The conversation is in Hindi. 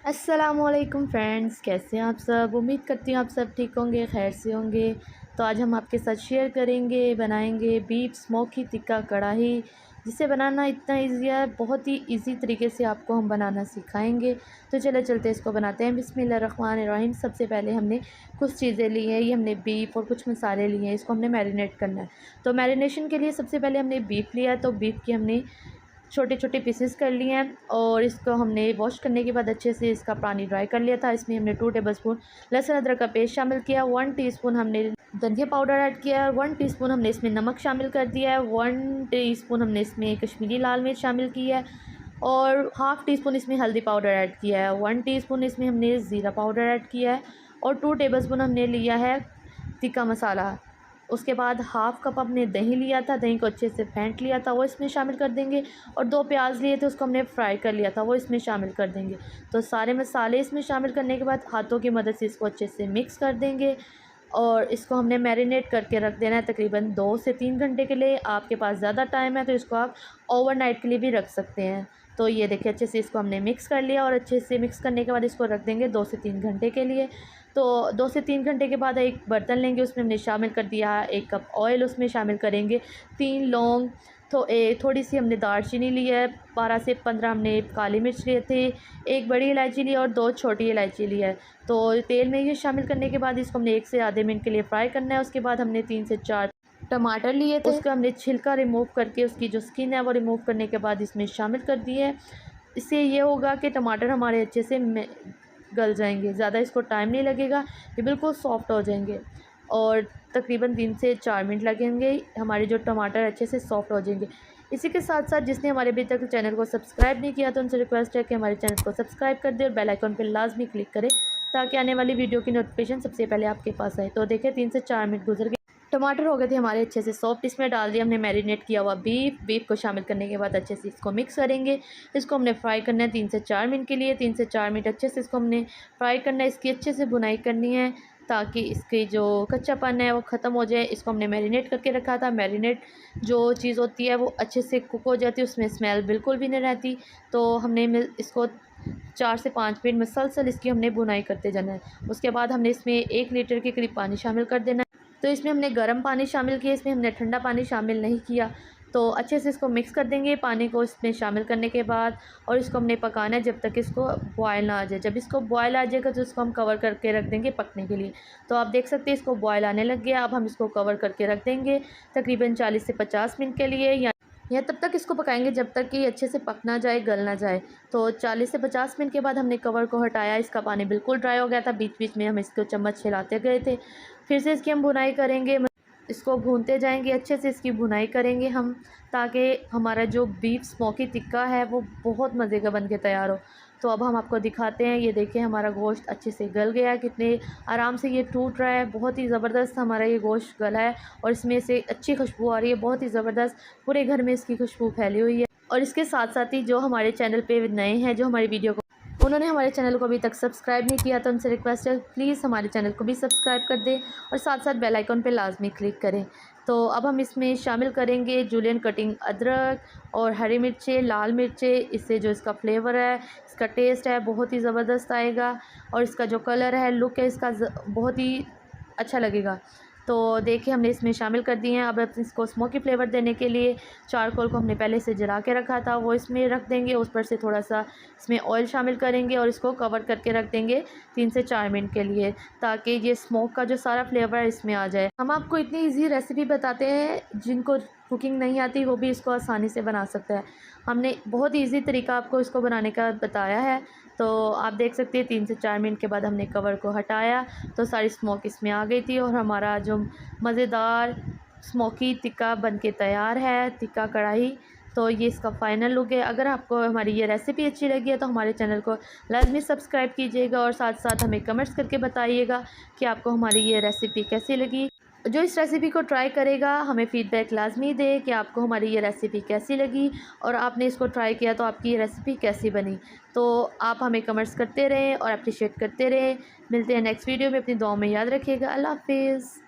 अस्सलामुअलैकुम फ्रेंड्स, कैसे हैं आप सब। उम्मीद करती हूँ आप सब ठीक होंगे, खैर से होंगे। तो आज हम आपके साथ शेयर करेंगे, बनाएंगे बीफ स्मोकी टिक्का कढ़ाई, जिसे बनाना इतना इजी है। बहुत ही इजी तरीके से आपको हम बनाना सिखाएंगे। तो चले चलते इसको बनाते हैं। बिस्मिल्लाहिर्रहमानिर्रहीम। सबसे पहले हमने कुछ चीज़ें ली हैं। ये हमने बीफ और कुछ मसाले लिए हैं। इसको हमने मैरिनेट करना है। तो मैरिनेशन के लिए सबसे पहले हमने बीफ लिया है। तो बीफ की हमने छोटे छोटे पीसेस कर लिए हैं और इसको हमने वॉश करने के बाद अच्छे से इसका पानी ड्राई कर लिया था। इसमें हमने 2 टेबलस्पून लहसुन अदरक का पेस्ट शामिल किया, 1 टीस्पून हमने धनिया पाउडर ऐड किया है, 1 टीस्पून हमने इसमें नमक शामिल कर दिया है, 1 टीस्पून हमने इसमें कश्मीरी लाल मिर्च शामिल की है और हाफ़ टी स्पून इसमें हल्दी पाउडर ऐड किया है, 1 टीस्पून इसमें हमने ज़ीरा पाउडर ऐड किया है और 2 टेबलस्पून हमने लिया है टिक्का मसाला। उसके बाद हाफ़ कप हमने दही लिया था, दही को अच्छे से फेंट लिया था, वो इसमें शामिल कर देंगे और 2 प्याज लिए थे, उसको हमने फ्राई कर लिया था, वो इसमें शामिल कर देंगे। तो सारे मसाले इसमें शामिल करने के बाद हाथों की मदद से इसको अच्छे से मिक्स कर देंगे और इसको हमने मैरिनेट करके रख देना है तकरीबन 2 से 3 घंटे के लिए। आपके पास ज़्यादा टाइम है तो इसको आप ओवरनाइट के लिए भी रख सकते हैं। तो ये देखिए अच्छे से इसको हमने मिक्स कर लिया और अच्छे से मिक्स करने के बाद इसको रख देंगे 2 से 3 घंटे के लिए। तो 2 से 3 घंटे के बाद एक बर्तन लेंगे, उसमें हमने शामिल कर दिया 1 कप ऑयल, उसमें शामिल करेंगे 3 लौंग, तो थोड़ी सी हमने दालचीनी ली है, 12 से 15 हमने काली मिर्च लिए थे, 1 बड़ी इलायची ली और 2 छोटी इलायची ली है। तो तेल में ये शामिल करने के बाद इसको हमने 1 से आधे मिनट के लिए फ्राई करना है। उसके बाद हमने 3 से 4 टमाटर लिए थे, उसका हमने छिलका रिमूव करके उसकी जो स्किन है वो रिमूव करने के बाद इसमें शामिल कर दिए है। इससे ये होगा कि टमाटर हमारे अच्छे से गल जाएंगे, ज़्यादा इसको टाइम नहीं लगेगा, ये बिल्कुल सॉफ्ट हो जाएंगे और तकरीबन 3 से 4 मिनट लगेंगे, हमारे जो टमाटर अच्छे से सॉफ्ट हो जाएंगे। इसी के साथ साथ जिसने हमारे अभी तक चैनल को सब्सक्राइब नहीं किया तो उनसे रिक्वेस्ट है कि हमारे चैनल को सब्सक्राइब कर दें और बेल आइकन पर लाजमी क्लिक करें ताकि आने वाली वीडियो की नोटिफिकेशन सबसे पहले आपके पास आए। तो देखिए 3 से 4 मिनट गुजर गए, टमाटर हो गए थे हमारे अच्छे से सॉफ्ट। इसमें डाल दिया हमने मैरिनेट किया हुआ बीफ को शामिल करने के बाद अच्छे से इसको मिक्स करेंगे। इसको हमने फ्राई करना है 3 से 4 मिनट के लिए। 3 से 4 मिनट अच्छे से इसको हमने फ्राई करना है, इसकी अच्छे से भुनाई करनी है ताकि इसकी जो कच्चापन है वो ख़त्म हो जाए। इसको हमने मैरिनेट करके रखा था, मैरिनेट जो चीज़ होती है वो अच्छे से कुक हो जाती है, उसमें स्मेल बिल्कुल भी नहीं रहती। तो हमने इसको 4 से 5 मिनट मुसलसल इसकी हमने भुनाई करते जाना है। उसके बाद हमने इसमें 1 लीटर के करीब पानी शामिल कर देना है। तो इसमें हमने गर्म पानी शामिल किया, इसमें हमने ठंडा पानी शामिल नहीं किया। तो अच्छे से इसको मिक्स कर देंगे पानी को इसमें शामिल करने के बाद और इसको हमने पकाना है जब तक इसको बॉयल ना आ जाए। जब इसको बॉयल आ जाएगा तो इसको हम कवर करके रख देंगे पकने के लिए। तो आप देख सकते हैं इसको बॉयल आने लग गया। अब हम इसको कवर करके रख देंगे तकरीबन 40 से 50 मिनट के लिए या तब तक इसको पकाएंगे जब तक कि अच्छे से पक ना जाए, गल ना जाए। तो 40 से 50 मिनट के बाद हमने कवर को हटाया, इसका पानी बिल्कुल ड्राई हो गया था। बीच बीच में हम इसको चम्मच हिलाते गए थे। फिर से इसकी हम भुनाई करेंगे, इसको भूनते जाएंगे, अच्छे से इसकी भुनाई करेंगे हम ताकि हमारा जो बीफ स्मोकी टिक्का है वो बहुत मज़े का बन के तैयार हो। तो अब हम आपको दिखाते हैं, ये देखिए हमारा गोश्त अच्छे से गल गया है, कितने आराम से ये टूट रहा है। बहुत ही ज़बरदस्त हमारा ये गोश्त गला है और इसमें से अच्छी खुशबू आ रही है, बहुत ही ज़बरदस्त, पूरे घर में इसकी खुशबू फैली हुई है। और इसके साथ साथ ही जो हमारे चैनल पे नए हैं, जो हमारी वीडियो को उन्होंने हमारे चैनल को अभी तक सब्सक्राइब नहीं किया तो उनसे रिक्वेस्ट है प्लीज़ हमारे चैनल को भी सब्सक्राइब कर दें और साथ साथ बेल आइकन पे लाजमी क्लिक करें। तो अब हम इसमें शामिल करेंगे जूलियन कटिंग अदरक और हरी मिर्चें, लाल मिर्चें। इससे जो इसका फ्लेवर है, इसका टेस्ट है बहुत ही ज़बरदस्त आएगा और इसका जो कलर है, लुक है इसका बहुत ही अच्छा लगेगा। तो देखिए हमने इसमें शामिल कर दिए हैं। अब इसको स्मोकी फ्लेवर देने के लिए चारकोल को हमने पहले से जला के रखा था, वो इसमें रख देंगे। उस पर से थोड़ा सा इसमें ऑयल शामिल करेंगे और इसको कवर करके रख देंगे 3 से 4 मिनट के लिए ताकि ये स्मोक का जो सारा फ्लेवर है इसमें आ जाए। हम आपको इतनी ईजी रेसिपी बताते हैं, जिनको कुकिंग नहीं आती वो भी इसको आसानी से बना सकता है। हमने बहुत ईजी तरीका आपको इसको बनाने का बताया है। तो आप देख सकते हैं 3 से 4 मिनट के बाद हमने कवर को हटाया तो सारी स्मोक इसमें आ गई थी और हमारा जो मज़ेदार स्मोकी टिक्का बनके तैयार है, टिक्का कढ़ाई। तो ये इसका फ़ाइनल लुक है। अगर आपको हमारी ये रेसिपी अच्छी लगी है तो हमारे चैनल को लाजमी सब्सक्राइब कीजिएगा और साथ साथ हमें कमेंट्स करके बताइएगा कि आपको हमारी ये रेसिपी कैसी लगी। जो इस रेसिपी को ट्राई करेगा हमें फ़ीडबैक लाजमी दे कि आपको हमारी ये रेसिपी कैसी लगी और आपने इसको ट्राई किया तो आपकी ये रेसिपी कैसी बनी। तो आप हमें कमेंट्स करते रहें और अप्रिशिएट करते रहें। मिलते हैं नेक्स्ट वीडियो में, अपनी दुआओं में याद रखिएगा। अल्लाह हाफ़िज़।